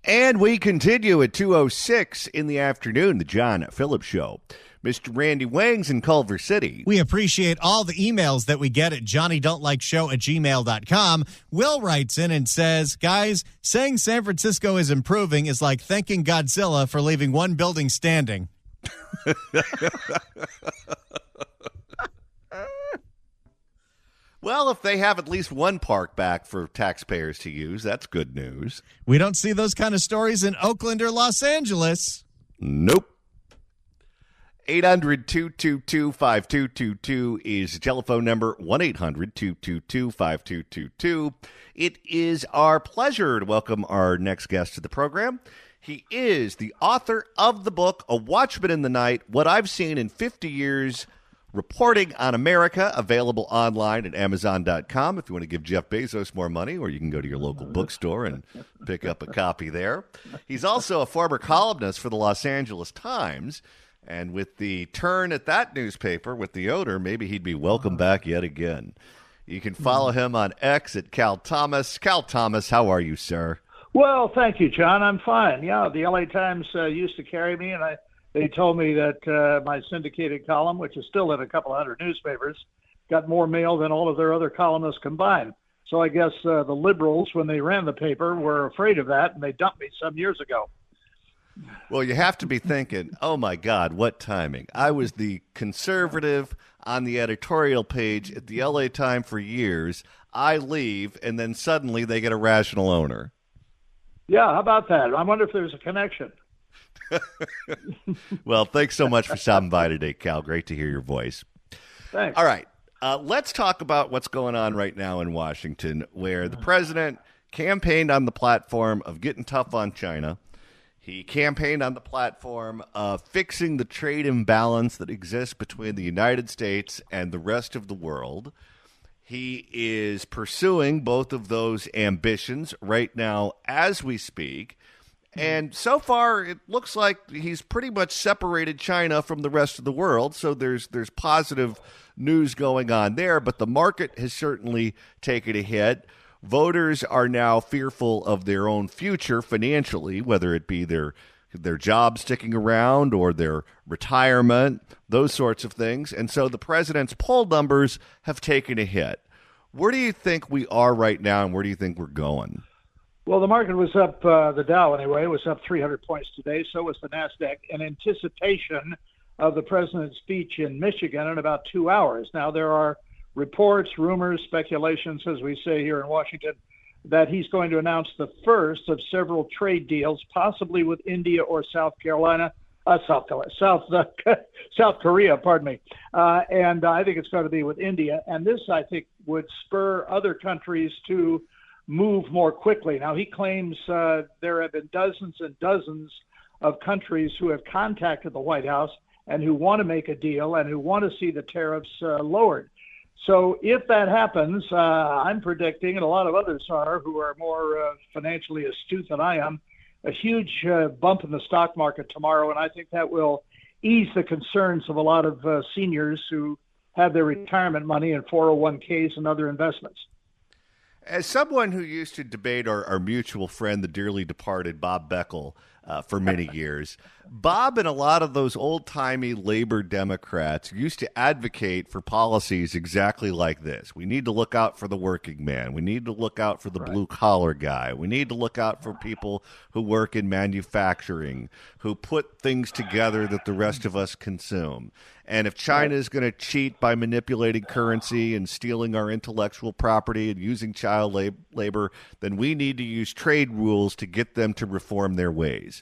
And we continue at 2:06 in the afternoon, the John Phillips Show. Mr. Randy Wangs in Culver City. We appreciate all the emails that we get at johnnydontlikeshow@gmail.com. Will writes in and says, guys, saying San Francisco is improving is like thanking Godzilla for leaving one building standing. Well, if they have at least one park back for taxpayers to use, that's good news. We don't see those kind of stories in Oakland or Los Angeles. Nope. 800-222-5222 is the telephone number, 1-800-222-5222. It is our pleasure to welcome our next guest to the program. He is the author of the book, A Watchman in the Night, What I've Seen in 50 Years Reporting on America, available online at Amazon.com if you want to give Jeff Bezos more money, or you can go to your local bookstore and pick up a copy there. He's also a former columnist for the Los Angeles Times, and with the turn at that newspaper with the owner, maybe he'd be welcome back yet again. You can follow him on X at Cal Thomas. Cal Thomas, how are you, sir? Well, thank you, John. I'm fine. Yeah, the LA Times used to carry me, and they told me that my syndicated column, which is still in a couple hundred newspapers, got more mail than all of their other columnists combined. So I guess the liberals, when they ran the paper, were afraid of that, and they dumped me some years ago. Well, you have to be thinking, oh, my God, what timing. I was the conservative on the editorial page at the LA Times for years. I leave, and then suddenly they get a rational owner. Yeah, how about that? I wonder if there's a connection. Well, thanks so much for stopping by today, Cal. Great to hear your voice. Thanks. All right. Let's talk about what's going on right now in Washington, where the president campaigned on the platform of getting tough on China. He campaigned on the platform of fixing the trade imbalance that exists between the United States and the rest of the world. He is pursuing both of those ambitions right now as we speak. And so far, it looks like he's pretty much separated China from the rest of the world. So there's positive news going on there. But the market has certainly taken a hit. Voters are now fearful of their own future financially, whether it be their job sticking around or their retirement, those sorts of things. And so the president's poll numbers have taken a hit. Where do you think we are right now, and where do you think we're going? Well, the market was up, the Dow anyway, was up 300 points today. So was the NASDAQ in anticipation of the president's speech in Michigan in about 2 hours. Now, there are reports, rumors, speculations, as we say here in Washington, that he's going to announce the first of several trade deals, possibly with India or South Korea, pardon me. And I think it's going to be with India. And this, I think, would spur other countries to move more quickly. Now, he claims there have been dozens and dozens of countries who have contacted the White House and who want to make a deal and who want to see the tariffs lowered. So if that happens, I'm predicting, and a lot of others are who are more financially astute than I am, a huge bump in the stock market tomorrow. And I think that will ease the concerns of a lot of seniors who have their retirement money in 401ks and other investments. As someone who used to debate our mutual friend, the dearly departed Bob Beckel, for many years, Bob and a lot of those old-timey labor Democrats used to advocate for policies exactly like this. We need to look out for the working man. We need to look out for the blue-collar guy. We need to look out for people who work in manufacturing, who put things together that the rest of us consume. And if China is going to cheat by manipulating currency and stealing our intellectual property and using child labor, then we need to use trade rules to get them to reform their ways.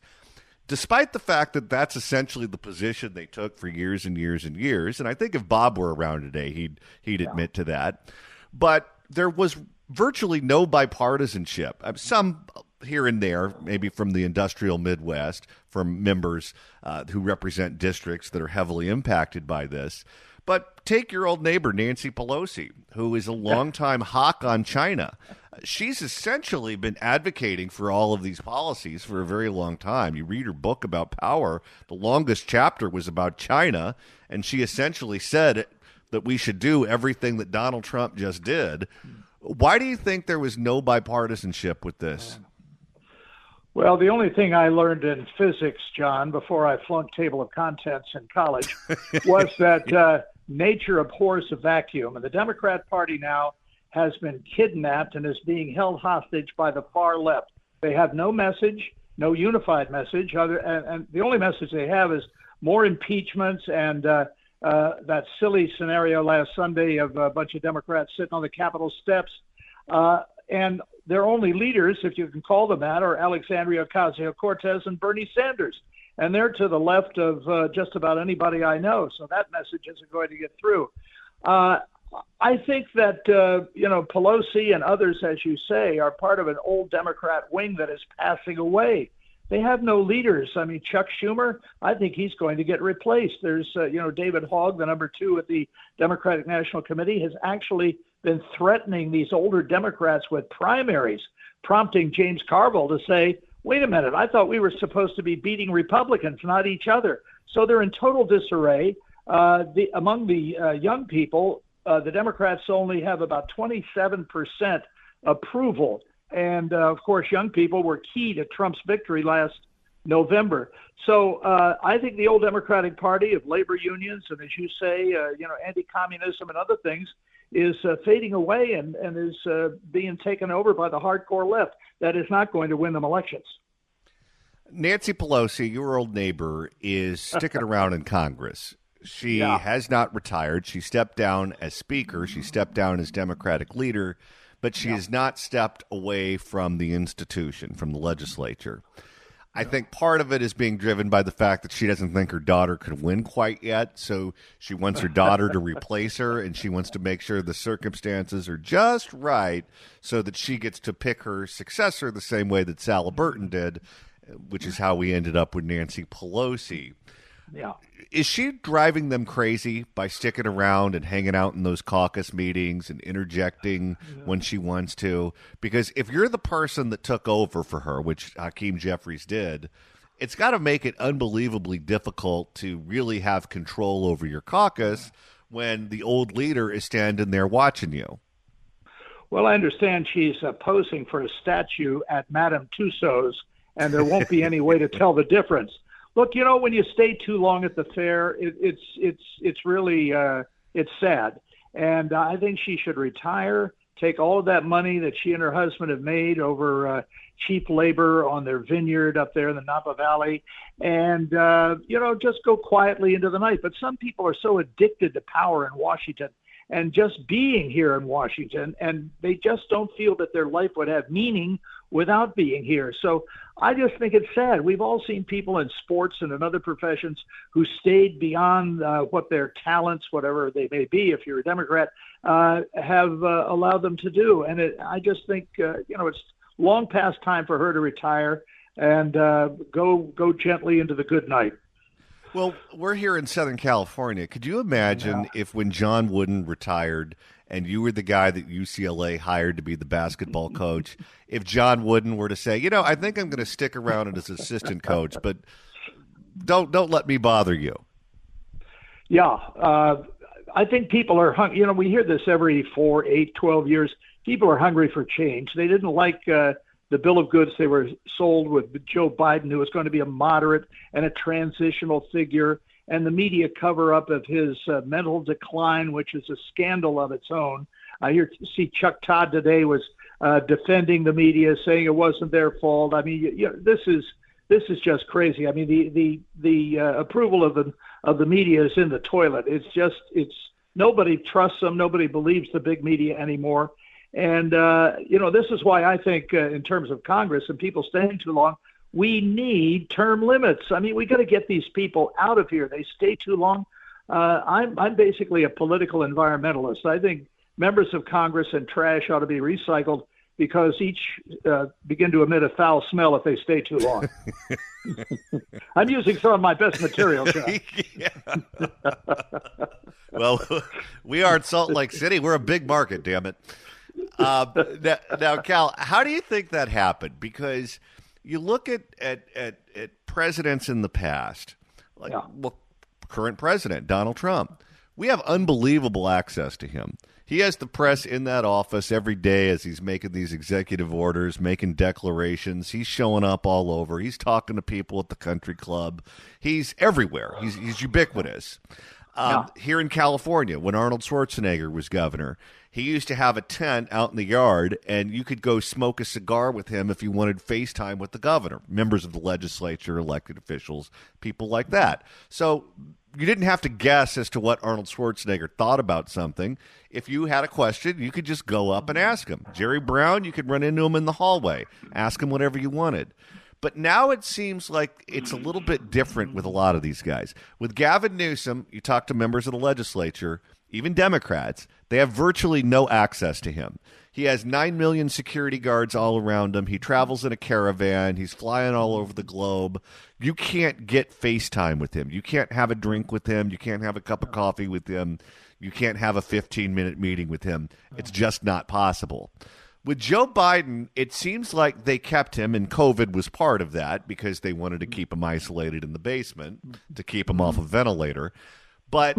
Despite the fact that that's essentially the position they took for years and years and years, and I think if Bob were around today, he'd admit to that. But there was virtually no bipartisanship. Some here and there, maybe from the industrial Midwest, from members who represent districts that are heavily impacted by this. But take your old neighbor, Nancy Pelosi, who is a longtime hawk on China. She's essentially been advocating for all of these policies for a very long time. You read her book about power, the longest chapter was about China, and she essentially said that we should do everything that Donald Trump just did. Why do you think there was no bipartisanship with this? Well, the only thing I learned in physics, John, before I flunked table of contents in college, was that nature abhors a vacuum. And the Democrat Party now has been kidnapped and is being held hostage by the far left. They have no message, no unified message, and the only message they have is more impeachments and that silly scenario last Sunday of a bunch of Democrats sitting on the Capitol steps. And their only leaders, if you can call them that, are Alexandria Ocasio-Cortez and Bernie Sanders. And they're to the left of just about anybody I know. So that message isn't going to get through. I think that, Pelosi and others, as you say, are part of an old Democrat wing that is passing away. They have no leaders. I mean, Chuck Schumer, I think he's going to get replaced. There's, David Hogg, the number 2 at the Democratic National Committee, has actually been threatening these older Democrats with primaries, prompting James Carville to say, wait a minute, I thought we were supposed to be beating Republicans, not each other. So they're in total disarray. Among the young people, the Democrats only have about 27% approval. And, of course, young people were key to Trump's victory last November. So I think the old Democratic Party of labor unions and, as you say, anti-communism and other things is fading away and is being taken over by the hardcore left. That is not going to win them elections. Nancy Pelosi, your old neighbor, is sticking around in Congress. She has not retired. She stepped down as Speaker. She stepped down as Democratic leader, but she has not stepped away from the institution, from the legislature. I think part of it is being driven by the fact that she doesn't think her daughter could win quite yet, so she wants her daughter to replace her, and she wants to make sure the circumstances are just right so that she gets to pick her successor the same way that Sal Burton did, which is how we ended up with Nancy Pelosi. Yeah. Is she driving them crazy by sticking around and hanging out in those caucus meetings and interjecting when she wants to? Because if you're the person that took over for her, which Hakeem Jeffries did, it's got to make it unbelievably difficult to really have control over your caucus when the old leader is standing there watching you. Well, I understand she's posing for a statue at Madame Tussauds, and there won't be any way to tell the difference. Look, when you stay too long at the fair, it's really it's sad, and I think she should retire. Take all of that money that she and her husband have made over cheap labor on their vineyard up there in the Napa Valley, and just go quietly into the night. But some people are so addicted to power in Washington and just being here in Washington, and they just don't feel that their life would have meaning without being here. So I just think it's sad. We've all seen people in sports and in other professions who stayed beyond what their talents, whatever they may be, if you're a Democrat, have allowed them to do. And I just think, it's long past time for her to retire and go gently into the good night. Well, we're here in Southern California. Could you imagine if when John Wooden retired and you were the guy that UCLA hired to be the basketball coach, if John Wooden were to say, I think I'm going to stick around as assistant coach, but don't let me bother you. Yeah. I think people are hungry. We hear this every 4, 8, 12 years. People are hungry for change. They didn't like the bill of goods they were sold with Joe Biden, who was going to be a moderate and a transitional figure, and the media cover-up of his mental decline, which is a scandal of its own. I see Chuck Todd today was defending the media, saying it wasn't their fault. I mean, this is just crazy. I mean, the approval of the media is in the toilet. It's nobody trusts them. Nobody believes the big media anymore. And, this is why I think in terms of Congress and people staying too long, we need term limits. I mean, we got to get these people out of here. They stay too long. I'm basically a political environmentalist. I think members of Congress and trash ought to be recycled because each begin to emit a foul smell if they stay too long. I'm using some of my best material, John. Well, we are in Salt Lake City. We're a big market, damn it. Now, Cal, how do you think that happened? Because you look at presidents in the past, current president, Donald Trump. We have unbelievable access to him. He has the press in that office every day as he's making these executive orders, making declarations. He's showing up all over. He's talking to people at the country club. He's everywhere. He's ubiquitous. Here in California, when Arnold Schwarzenegger was governor, he used to have a tent out in the yard, and you could go smoke a cigar with him if you wanted FaceTime with the governor, members of the legislature, elected officials, people like that. So you didn't have to guess as to what Arnold Schwarzenegger thought about something. If you had a question, you could just go up and ask him. Jerry Brown, you could run into him in the hallway, ask him whatever you wanted. But now it seems like it's a little bit different with a lot of these guys. With Gavin Newsom, you talk to members of the legislature, even Democrats, they have virtually no access to him. He has 9 million security guards all around him. He travels in a caravan. He's flying all over the globe. You can't get FaceTime with him. You can't have a drink with him. You can't have a cup of coffee with him. You can't have a 15-minute meeting with him. It's just not possible. With Joe Biden, it seems like they kept him, and COVID was part of that because they wanted to keep him isolated in the basement to keep him off a ventilator. But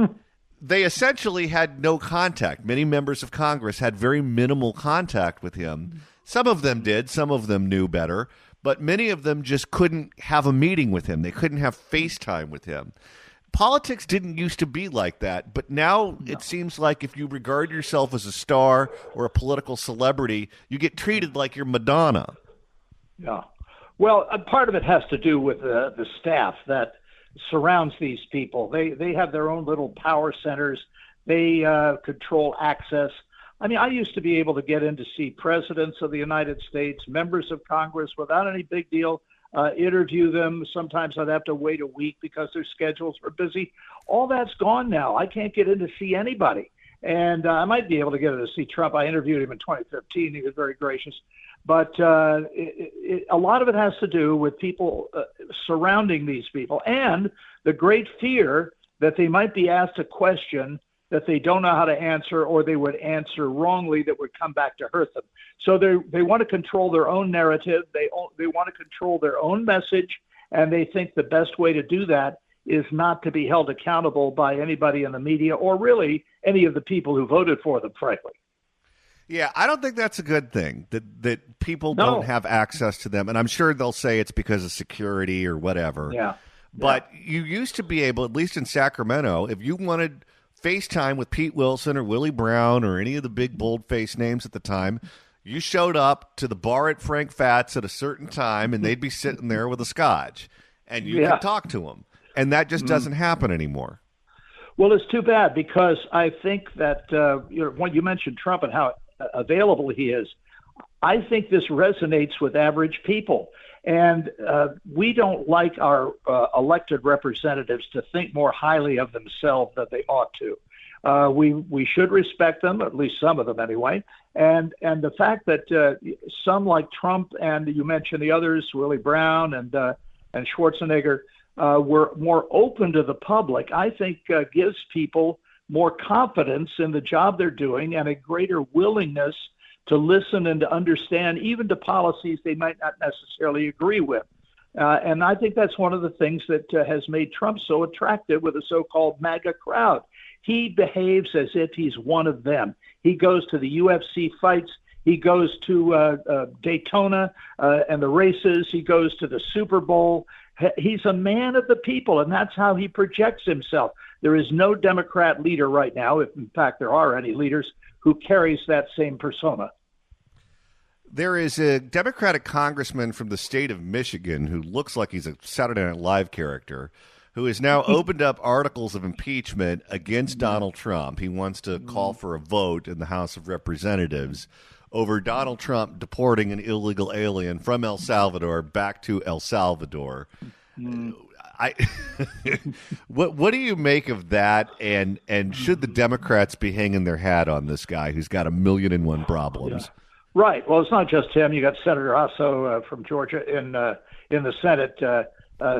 they essentially had no contact. Many members of Congress had very minimal contact with him. Some of them did. Some of them knew better. But many of them just couldn't have a meeting with him. They couldn't have FaceTime with him. Politics didn't used to be like that, but now it seems like if you regard yourself as a star or a political celebrity, you get treated like you're Madonna. Yeah. Well, part of it has to do with the staff that surrounds these people. They have their own little power centers. They control access. I mean, I used to be able to get in to see presidents of the United States, members of Congress without any big deal. Interview them. Sometimes I'd have to wait a week because their schedules were busy. All that's gone now. I can't get in to see anybody. And I might be able to get in to see Trump. I interviewed him in 2015. He was very gracious. But a lot of it has to do with people surrounding these people and the great fear that they might be asked a question that they don't know how to answer, or they would answer wrongly that would come back to hurt them. So they want to control their own narrative. They want to control their own message, and they think the best way to do that is not to be held accountable by anybody in the media or really any of the people who voted for them, frankly. Yeah, I don't think that's a good thing, that people don't have access to them. And I'm sure they'll say it's because of security or whatever. Yeah. But you used to be able, at least in Sacramento, if you wanted FaceTime with Pete Wilson or Willie Brown or any of the big bold-faced names at the time, you showed up to the bar at Frank Fat's at a certain time, and they'd be sitting there with a scotch, and you could talk to them. And that just doesn't happen anymore. Well, it's too bad, because I think that when you mentioned Trump and how available he is, I think this resonates with average people. And we don't like our elected representatives to think more highly of themselves than they ought to. We should respect them, at least some of them anyway. And the fact that some like Trump and you mentioned the others, Willie Brown and Schwarzenegger, were more open to the public, I think gives people more confidence in the job they're doing and a greater willingness to listen and to understand, even to policies they might not necessarily agree with. And I think that's one of the things that has made Trump so attractive with the so-called MAGA crowd. He behaves as if he's one of them. He goes to the UFC fights. He goes to Daytona and the races. He goes to the Super Bowl. He's a man of the people, and that's how he projects himself. There is no Democrat leader right now, if in fact there are any leaders, who carries that same persona. There is a Democratic congressman from the state of Michigan who looks like he's a Saturday Night Live character, who has now opened up articles of impeachment against Donald Trump. He wants to call for a vote in the House of Representatives over Donald Trump deporting an illegal alien from El Salvador back to El Salvador. What do you make of that? And should the Democrats be hanging their hat on this guy who's got 1,000,001 problems? Yeah. Right. Well, it's not just him. You got Senator Asso from Georgia in the Senate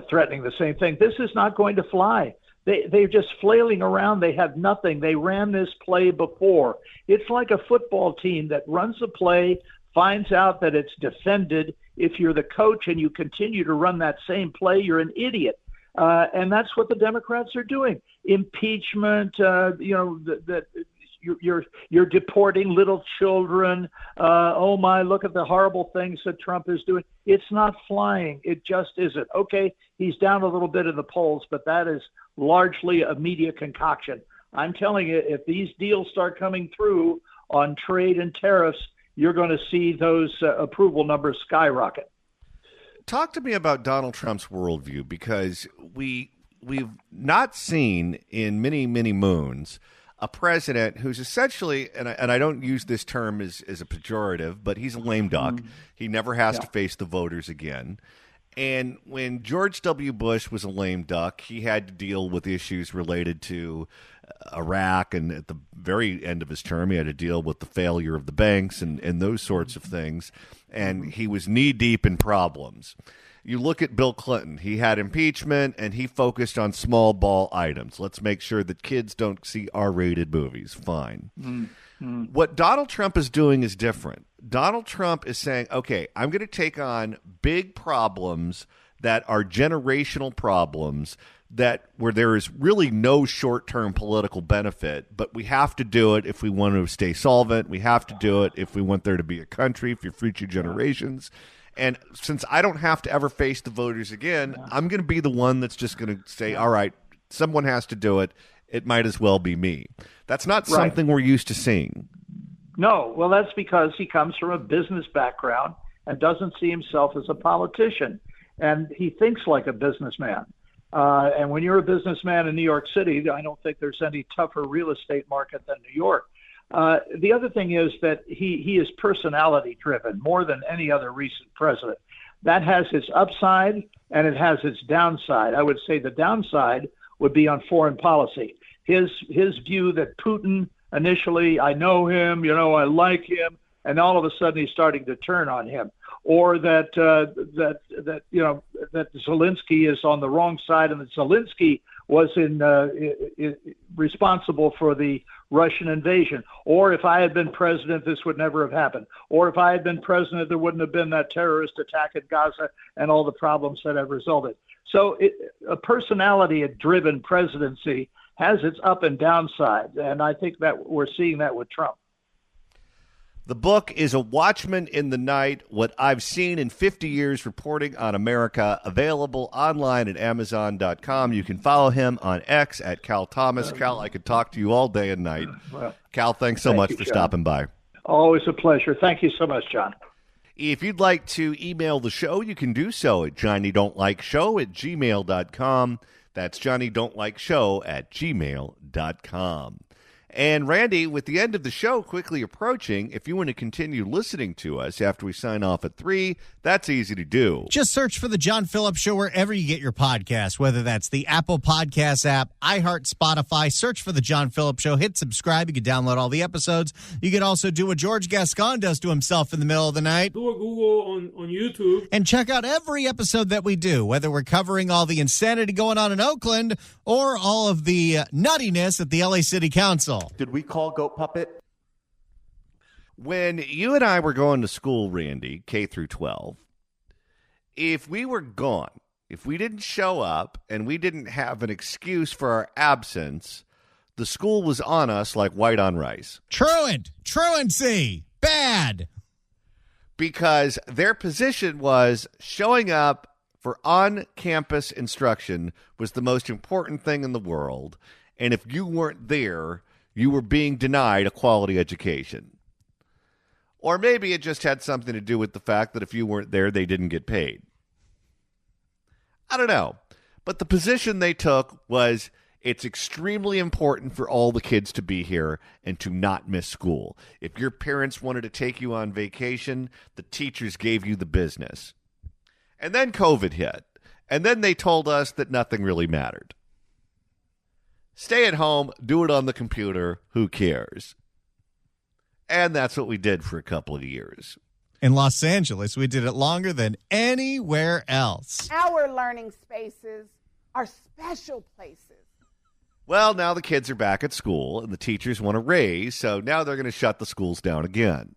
threatening the same thing. This is not going to fly. They're just flailing around. They have nothing. They ran this play before. It's like a football team that runs a play, finds out that it's defended. If you're the coach and you continue to run that same play, you're an idiot. And that's what the Democrats are doing. Impeachment, you're deporting little children. Oh my, look at the horrible things that Trump is doing. It's not flying. It just isn't. Okay, he's down a little bit in the polls, but that is largely a media concoction. I'm telling you, if these deals start coming through on trade and tariffs, you're going to see those approval numbers skyrocket. Talk to me about Donald Trump's worldview, because we've not seen in many, many moons a president who's essentially, and I don't use this term as a pejorative, but he's a lame duck. He never has to face the voters again. And when George W. Bush was a lame duck, he had to deal with issues related to Iraq, and at the very end of his term, he had to deal with the failure of the banks and those sorts of things. And he was knee-deep in problems. You look at Bill Clinton. He had impeachment, and he focused on small ball items. Let's make sure that kids don't see R-rated movies. Fine. What Donald Trump is doing is different. Donald Trump is saying, okay, I'm going to take on big problems that are generational problems, where there is really no short-term political benefit, but we have to do it if we want to stay solvent. We have to do it if we want there to be a country for future generations. And since I don't have to ever face the voters again, I'm going to be the one that's just going to say, all right, someone has to do it. It might as well be me. That's not something we're used to seeing. No, well, that's because he comes from a business background and doesn't see himself as a politician. And he thinks like a businessman. And when you're a businessman in New York City, I don't think there's any tougher real estate market than New York. The other thing is that he is personality driven more than any other recent president. That has its upside and it has its downside. I would say the downside would be on foreign policy. His view that Putin initially, I know him, I like him, and all of a sudden he's starting to turn on him, or that Zelensky is on the wrong side, and that Zelensky was responsible for the Russian invasion. Or if I had been president, this would never have happened. Or if I had been president, there wouldn't have been that terrorist attack in Gaza and all the problems that have resulted. So a personality-driven presidency has its up and down side, and I think that we're seeing that with Trump. The book is A Watchman in the Night, What I've Seen in 50 Years Reporting on America, available online at Amazon.com. You can follow him on X at Cal Thomas. Cal, I could talk to you all day and night. Well, Cal, thanks so much for stopping by. Always a pleasure. Thank you so much, John. If you'd like to email the show, you can do so at johnnydon'tlikeshow@gmail.com. That's johnnydon'tlikeshow@gmail.com. And Randy, with the end of the show quickly approaching, if you want to continue listening to us after we sign off at 3, that's easy to do. Just search for The John Phillips Show wherever you get your podcasts, whether that's the Apple Podcasts app, iHeart, Spotify. Search for The John Phillips Show. Hit subscribe. You can download all the episodes. You can also do what George Gascon does to himself in the middle of the night. Do a Google on YouTube. And check out every episode that we do, whether we're covering all the insanity going on in Oakland or all of the nuttiness at the LA City Council. Did we call Goat Puppet? When you and I were going to school, Randy, K through 12, if we were gone, if we didn't show up and we didn't have an excuse for our absence, the school was on us like white on rice. Truancy, bad. Because their position was showing up for on-campus instruction was the most important thing in the world. And if you weren't there, you were being denied a quality education. Or maybe it just had something to do with the fact that if you weren't there, they didn't get paid. I don't know. But the position they took was it's extremely important for all the kids to be here and to not miss school. If your parents wanted to take you on vacation, the teachers gave you the business. And then COVID hit. And then they told us that nothing really mattered. Stay at home, do it on the computer, who cares? And that's what we did for a couple of years. In Los Angeles, we did it longer than anywhere else. Our learning spaces are special places. Well, now the kids are back at school, and the teachers want a raise, so now they're going to shut the schools down again.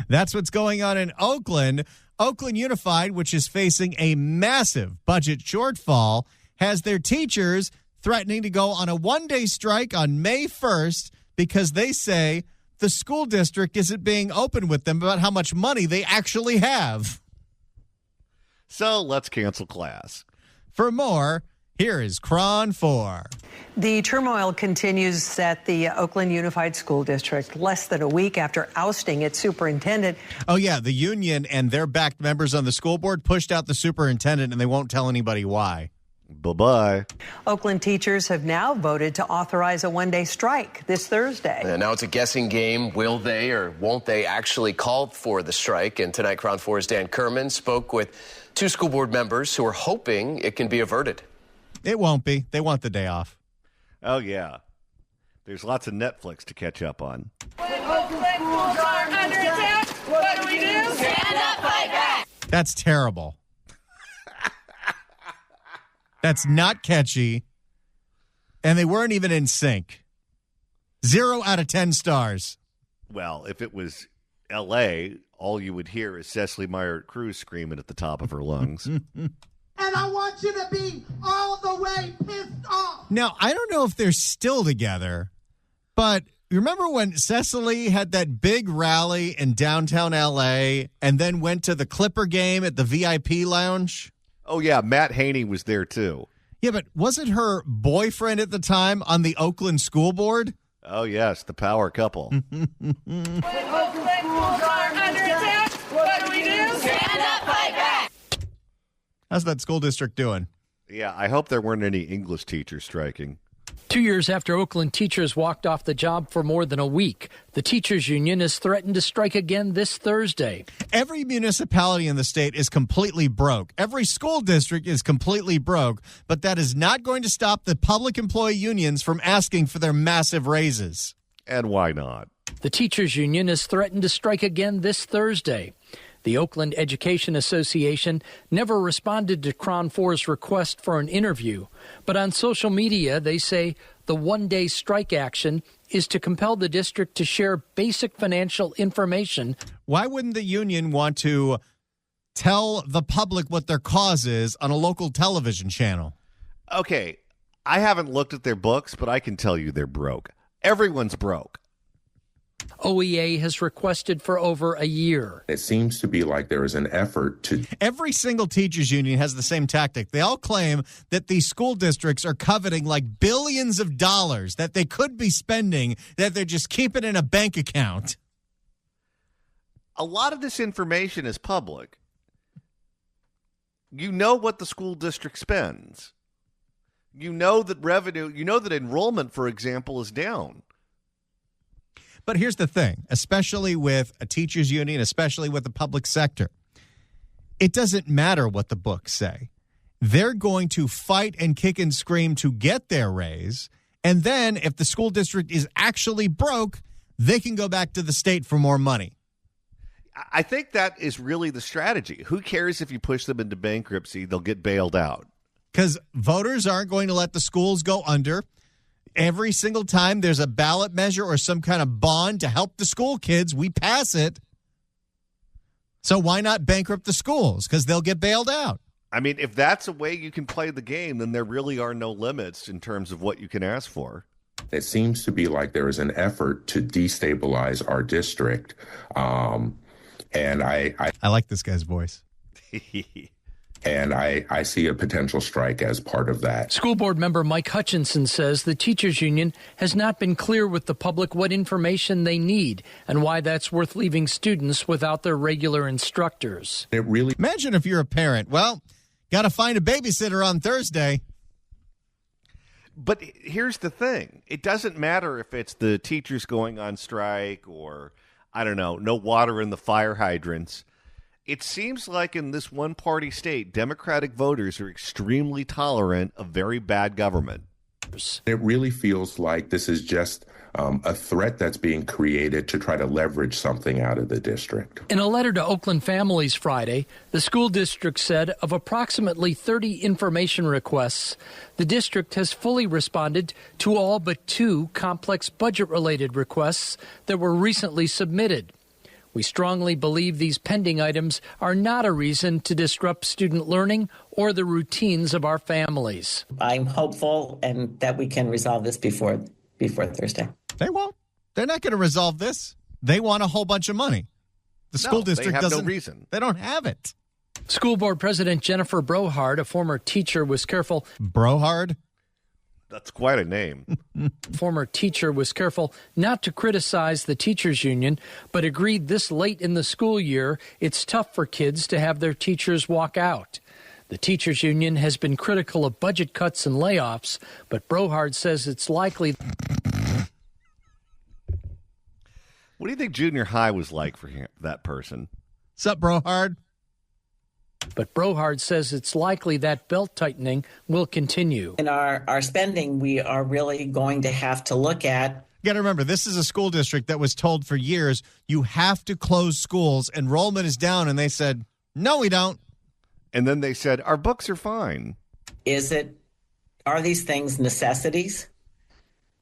That's what's going on in Oakland. Oakland Unified, which is facing a massive budget shortfall, has their teachers threatening to go on a one-day strike on May 1st because they say the school district isn't being open with them about how much money they actually have. So let's cancel class. For more, here is Cron 4. The turmoil continues at the Oakland Unified School District less than a week after ousting its superintendent. Oh, yeah, the union and their backed members on the school board pushed out the superintendent, and they won't tell anybody why. Bye-bye. Oakland teachers have now voted to authorize a one-day strike this Thursday. And now it's a guessing game. Will they or won't they actually call for the strike? And tonight, Crown 4's Dan Kerman spoke with 2 school board members who are hoping it can be averted. It won't be. They want the day off. Oh, yeah. There's lots of Netflix to catch up on. When Oakland schools are under attack, what do we do? Stand up, fight back. That's terrible. That's not catchy. And they weren't even in sync. 0 out of 10 stars. Well, if it was L.A., all you would hear is Cecily Myert-Cruz screaming at the top of her lungs. And I want you to be all the way pissed off. Now, I don't know if they're still together, but remember when Cecily had that big rally in downtown L.A. and then went to the Clipper game at the VIP lounge? Oh, yeah, Matt Haney was there, too. Yeah, but wasn't her boyfriend at the time on the Oakland school board? Oh, yes, the power couple. When Oakland schools are under attack, what do we do? Stand up, fight back. How's that school district doing? Yeah, I hope there weren't any English teachers striking. 2 years after Oakland teachers walked off the job for more than a week, the teachers union has threatened to strike again this Thursday. Every municipality in the state is completely broke. Every school district is completely broke, but that is not going to stop the public employee unions from asking for their massive raises. And why not? The teachers union has threatened to strike again this Thursday. The Oakland Education Association never responded to Cron 4's request for an interview, but on social media they say the one-day strike action is to compel the district to share basic financial information. Why wouldn't the union want to tell the public what their cause is on a local television channel? Okay, I haven't looked at their books, but I can tell you they're broke. Everyone's broke. OEA has requested for over a year. It seems to be like there is an effort to... Every single teachers union has the same tactic. They all claim that these school districts are coveting like billions of dollars that they could be spending, that they're just keeping in a bank account. A lot of this information is public. You know what the school district spends. You know that revenue, you know that enrollment, for example, is down. But here's the thing, especially with a teachers union, especially with the public sector, it doesn't matter what the books say. They're going to fight and kick and scream to get their raise. And then if the school district is actually broke, they can go back to the state for more money. I think that is really the strategy. Who cares if you push them into bankruptcy? They'll get bailed out. Because voters aren't going to let the schools go under. Every single time there's a ballot measure or some kind of bond to help the school kids, we pass it. So why not bankrupt the schools? Because they'll get bailed out. I mean, if that's a way you can play the game, then there really are no limits in terms of what you can ask for. It seems to be like there is an effort to destabilize our district. And I like this guy's voice. And I see a potential strike as part of that. School board member Mike Hutchinson says the teachers union has not been clear with the public what information they need and why that's worth leaving students without their regular instructors. It really... Imagine if you're a parent. Well, got to find a babysitter on Thursday. But here's the thing. It doesn't matter if it's the teachers going on strike or, I don't know, no water in the fire hydrants. It seems like in this one-party state, Democratic voters are extremely tolerant of very bad government. It really feels like this is just a threat that's being created to try to leverage something out of the district. In a letter to Oakland families Friday, the school district said of approximately 30 information requests, the district has fully responded to all but 2 complex budget-related requests that were recently submitted. We strongly believe these pending items are not a reason to disrupt student learning or the routines of our families. I'm hopeful and that we can resolve this before Thursday. They won't. They're not going to resolve this. They want a whole bunch of money. The school district they have doesn't. No reason. They don't have it. School board president Jennifer Brohard, a former teacher, was careful. Brohard? That's quite a name. Former teacher was careful not to criticize the teachers union, but agreed this late in the school year, it's tough for kids to have their teachers walk out. The teachers union has been critical of budget cuts and layoffs, but Brohard says it's likely. What do you think junior high was like for that person? Sup, Brohard? But Brohard says it's likely that belt tightening will continue. In our spending, we are really going to have to look at. You got to remember, this is a school district that was told for years, you have to close schools. Enrollment is down. And they said, no, we don't. And then they said, our books are fine. Are these things necessities?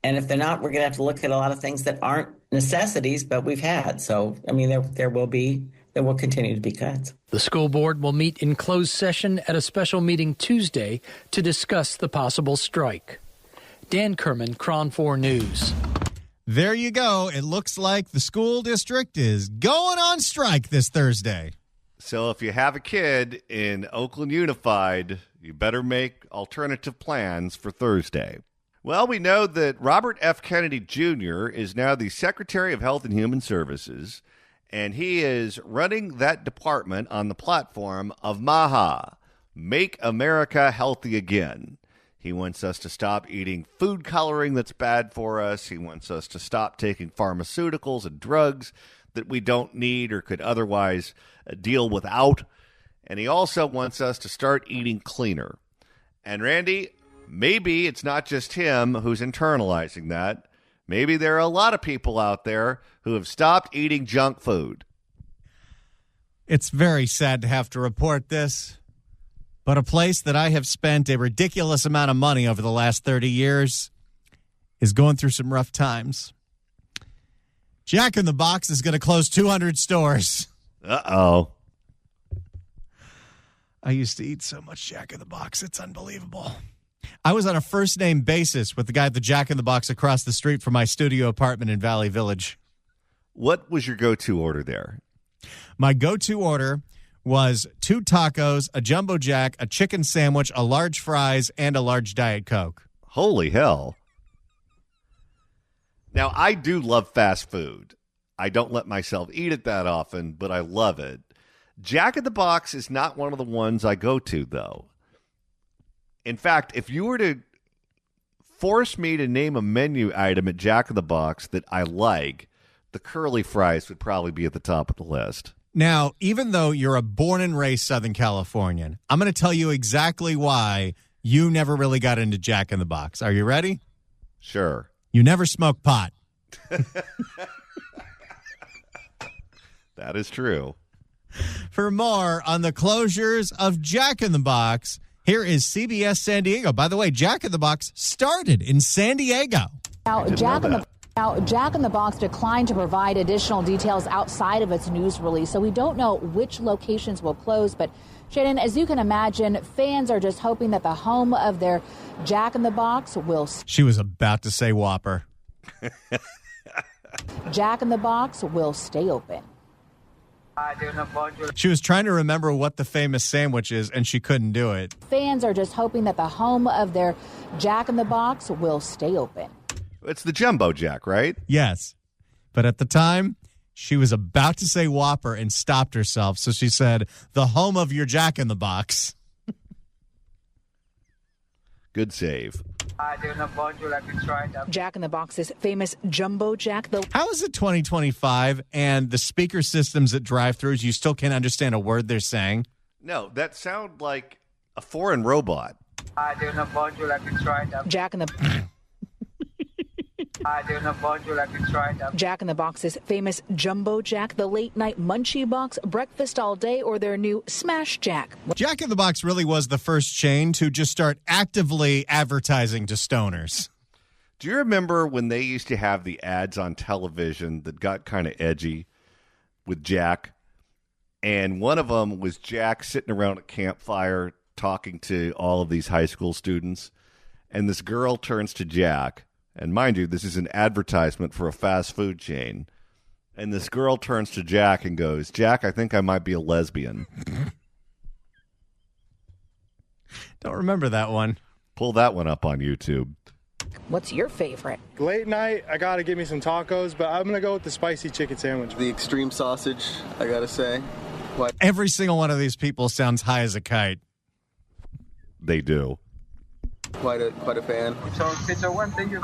And if they're not, we're going to have to look at a lot of things that aren't necessities, but we've had. So, I mean, there will continue to be cuts. The school board will meet in closed session at a special meeting Tuesday to discuss the possible strike. Dan Kerman, KRON 4 News. There you go. It looks like the school district is going on strike this Thursday. So if you have a kid in Oakland Unified, you better make alternative plans for Thursday. Well, we know that Robert F. Kennedy Jr. is now the Secretary of Health and Human Services, and he is running that department on the platform of MAHA, Make America Healthy Again. He wants us to stop eating food coloring that's bad for us. He wants us to stop taking pharmaceuticals and drugs that we don't need or could otherwise deal without. And he also wants us to start eating cleaner. And Randy, maybe it's not just him who's internalizing that. Maybe there are a lot of people out there who have stopped eating junk food. It's very sad to have to report this, but a place that I have spent a ridiculous amount of money over the last 30 years is going through some rough times. Jack in the Box is going to close 200 stores. Uh-oh. I used to eat so much Jack in the Box. It's unbelievable. I was on a first-name basis with the guy at the Jack in the Box across the street from my studio apartment in Valley Village. What was your go-to order there? My go-to order was 2 tacos, a Jumbo Jack, a chicken sandwich, a large fries, and a large Diet Coke. Holy hell. Now, I do love fast food. I don't let myself eat it that often, but I love it. Jack in the Box is not one of the ones I go to, though. In fact, if you were to force me to name a menu item at Jack in the Box that I like, the curly fries would probably be at the top of the list. Now, even though you're a born and raised Southern Californian, I'm going to tell you exactly why you never really got into Jack in the Box. Are you ready? Sure. You never smoked pot. That is true. For more on the closures of Jack in the Box, here is CBS San Diego. By the way, Jack in the Box started in San Diego. Now, Jack in the Box declined to provide additional details outside of its news release, so we don't know which locations will close. But, Shannon, as you can imagine, fans are just hoping that the home of their Jack in the Box will... She was about to say Whopper. Jack in the Box will stay open. She was trying to remember what the famous sandwich is, and she couldn't do it. Fans are just hoping that the home of their Jack in the Box will stay open. It's the Jumbo Jack, right? Yes. But at the time, she was about to say Whopper and stopped herself. So she said, the home of your Jack in the Box. Good save. Jack in the Box's famous Jumbo Jack. How is it 2025 and the speaker systems at drive-thrus, you still can't understand a word they're saying? No, that sounds like a foreign robot. Jack in the... Jack in the Box's famous Jumbo Jack, the late night munchie box, breakfast all day, or their new Smash Jack. Jack in the Box really was the first chain to just start actively advertising to stoners. Do you remember when they used to have the ads on television that got kind of edgy? with Jack, and one of them was Jack sitting around a campfire talking to all of these high school students, and this girl turns to Jack, and mind you, this is an advertisement for a fast food chain, and this girl turns to Jack and goes, "Jack, I think I might be a lesbian." Don't remember that one. Pull that one up on YouTube. What's your favorite? Late night, I got to give me some tacos, but I'm going to go with the spicy chicken sandwich. The extreme sausage, I got to say. Every single one of these people sounds high as a kite. They do. Quite a fan.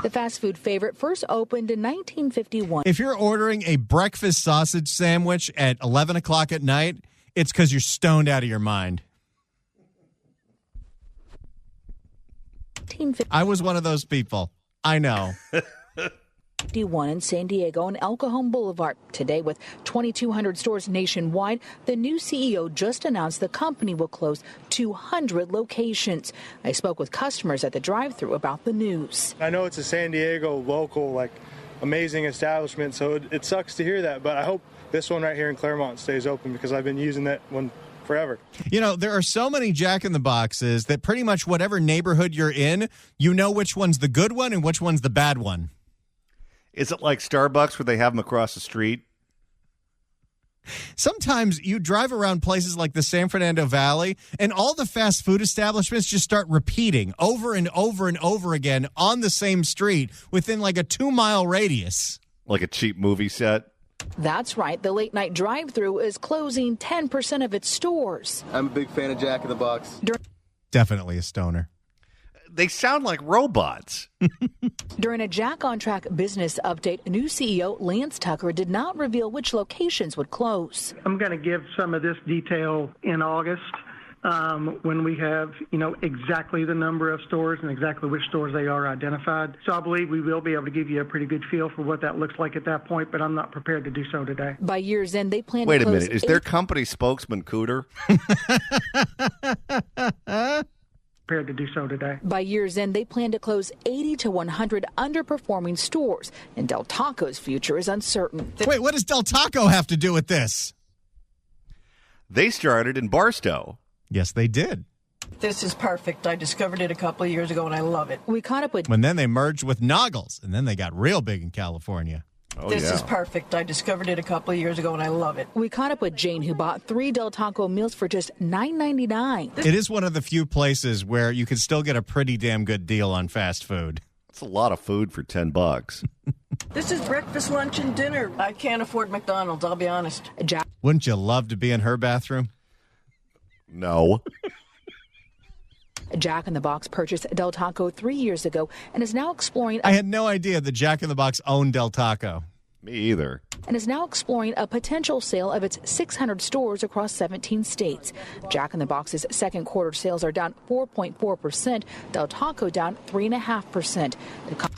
The fast food favorite first opened in 1951. If you're ordering a breakfast sausage sandwich at 11 o'clock at night, it's because you're stoned out of your mind. I was one of those people. I know. 51 in San Diego on El Cajon Boulevard. Today, with 2,200 stores nationwide, the new CEO just announced the company will close 200 locations. I spoke with customers at the drive-thru about the news. I know it's a San Diego local, amazing establishment, so it sucks to hear that, but I hope this one right here in Claremont stays open because I've been using that one forever. You know, there are so many Jack in the Boxes that pretty much whatever neighborhood you're in, you know which one's the good one and which one's the bad one. Is it like Starbucks where they have them across the street? Sometimes you drive around places like the San Fernando Valley and all the fast food establishments just start repeating over and over and over again on the same street within like a 2-mile radius. Like a cheap movie set? That's right. The late night drive-thru is closing 10% of its stores. I'm a big fan of Jack in the Box. Definitely a stoner. They sound like robots. During a Jack on Track business update, new CEO Lance Tucker did not reveal which locations would close. I'm going to give some of this detail in August when we have, exactly the number of stores and exactly which stores they are identified. So I believe we will be able to give you a pretty good feel for what that looks like at that point, but I'm not prepared to do so today. By year's end, they plan Wait to close... Wait a minute. Is their company spokesman Cooter? Prepared to do so today. By year's end, they plan to close 80 to 100 underperforming stores, and Del Taco's future is uncertain. Wait, what does Del Taco have to do with this? They started in Barstow. Yes, they did. This is perfect. I discovered it a couple of years ago, and I love it. We caught up with... And then they merged with Noggles, and then they got real big in California. This is perfect. I discovered it a couple of years ago, and I love it. We caught up with Jane, who bought 3 Del Taco meals for just $9.99. It is one of the few places where you can still get a pretty damn good deal on fast food. It's a lot of food for $10. This is breakfast, lunch, and dinner. I can't afford McDonald's, I'll be honest. Wouldn't you love to be in her bathroom? No. Jack in the Box purchased Del Taco 3 years ago and is now exploring... I had no idea that Jack in the Box owned Del Taco. Me either. And is now exploring a potential sale of its 600 stores across 17 states. Jack in the Box's second quarter sales are down 4.4%, Del Taco down 3.5%.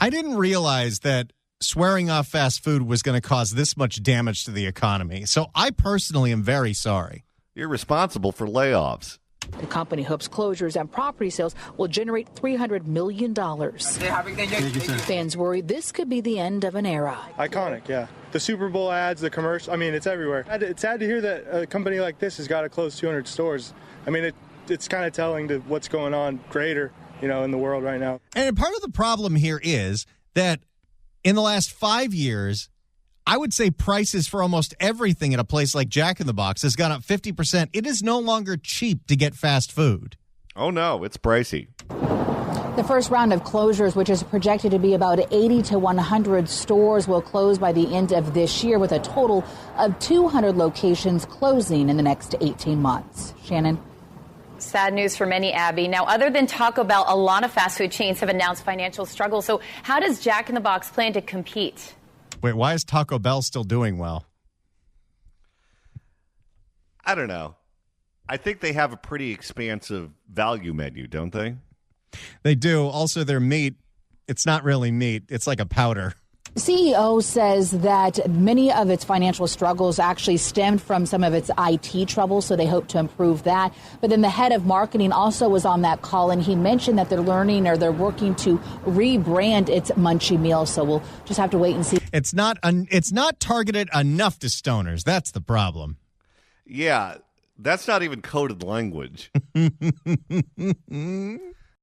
I didn't realize that swearing off fast food was going to cause this much damage to the economy. So I personally am very sorry. You're responsible for layoffs. The company hopes closures and property sales will generate $300 million. Fans worry this could be the end of an era. Iconic, yeah. The Super Bowl ads, the commercial, it's everywhere. It's sad to hear that a company like this has got to close 200 stores. It's kind of telling to what's going on greater, in the world right now. And part of the problem here is that in the last 5 years, I would say prices for almost everything at a place like Jack in the Box has gone up 50%. It is no longer cheap to get fast food. Oh, no, it's pricey. The first round of closures, which is projected to be about 80 to 100 stores, will close by the end of this year, with a total of 200 locations closing in the next 18 months. Shannon? Sad news for many, Abby. Now, other than Taco Bell, a lot of fast food chains have announced financial struggles. So how does Jack in the Box plan to compete? Wait, why is Taco Bell still doing well? I don't know. I think they have a pretty expansive value menu, don't they? They do. Also, their meat, it's not really meat. It's like a powder. CEO says that many of its financial struggles actually stemmed from some of its IT troubles, so they hope to improve that. But then the head of marketing also was on that call, and he mentioned that they're working to rebrand its Munchie Meal. So we'll just have to wait and see. It's not targeted enough to stoners. That's the problem. Yeah, that's not even coded language.